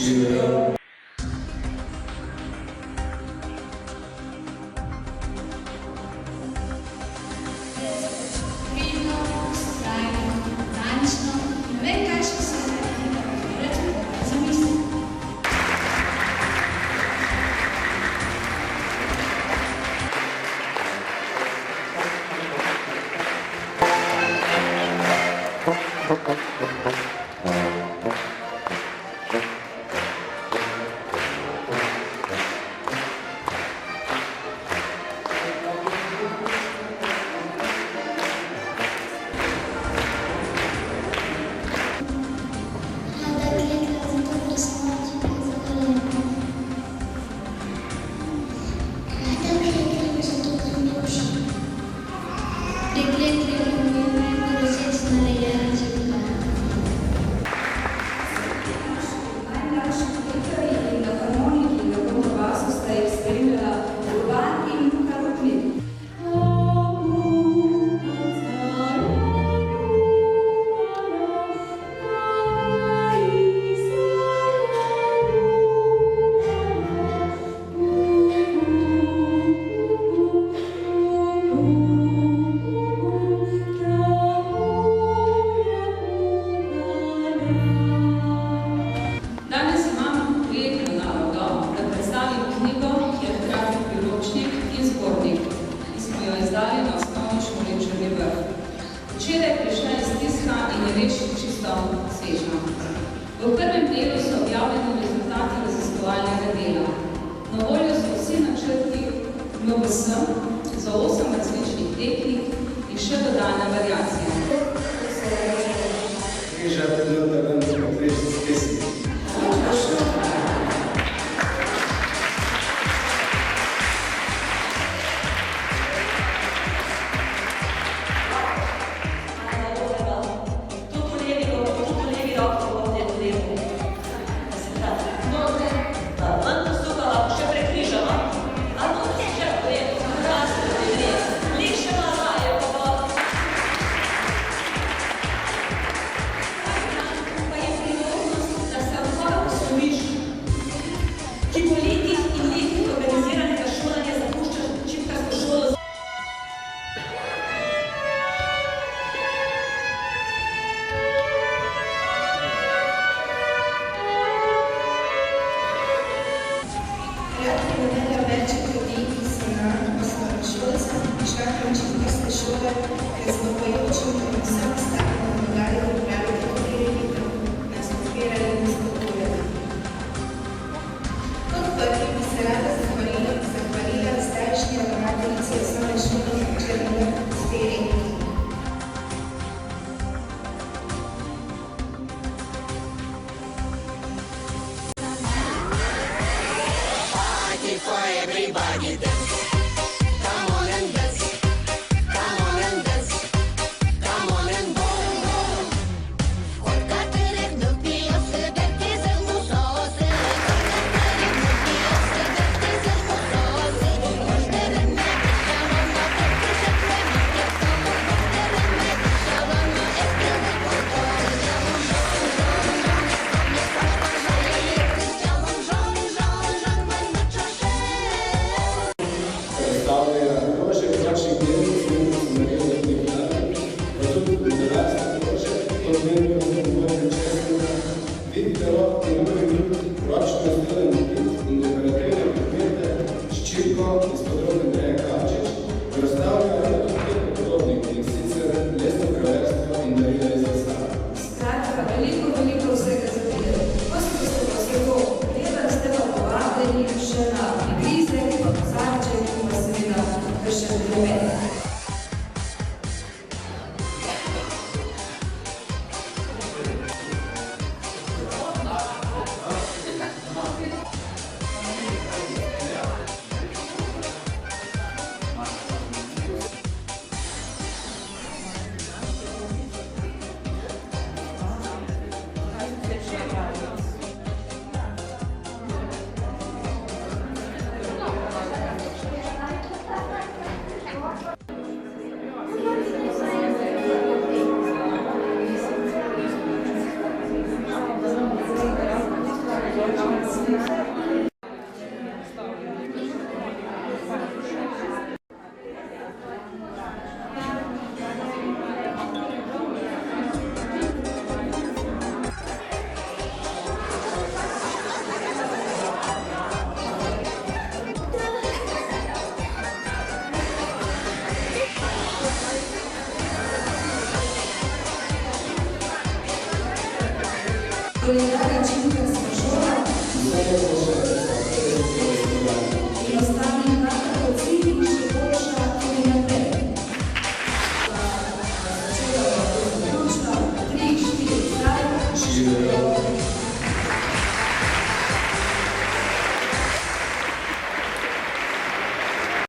Živijo. Vidno, vztrajno, natančno, ne vem, kaj še se reče, zamislim. Včeraj je prišla iz tiska in je reč čisto svežna. V prvem delu so objavljeni rezultati raziskovalnega dela. Na voljo so vsi načrti MBS za 8 različnih tehnik in še dodana variacija. Križa trenutno vam bomo prišli s pesmi. Everybody dance. Come on and dance. Come on and dance. Come on and Kolega Činka Smašova.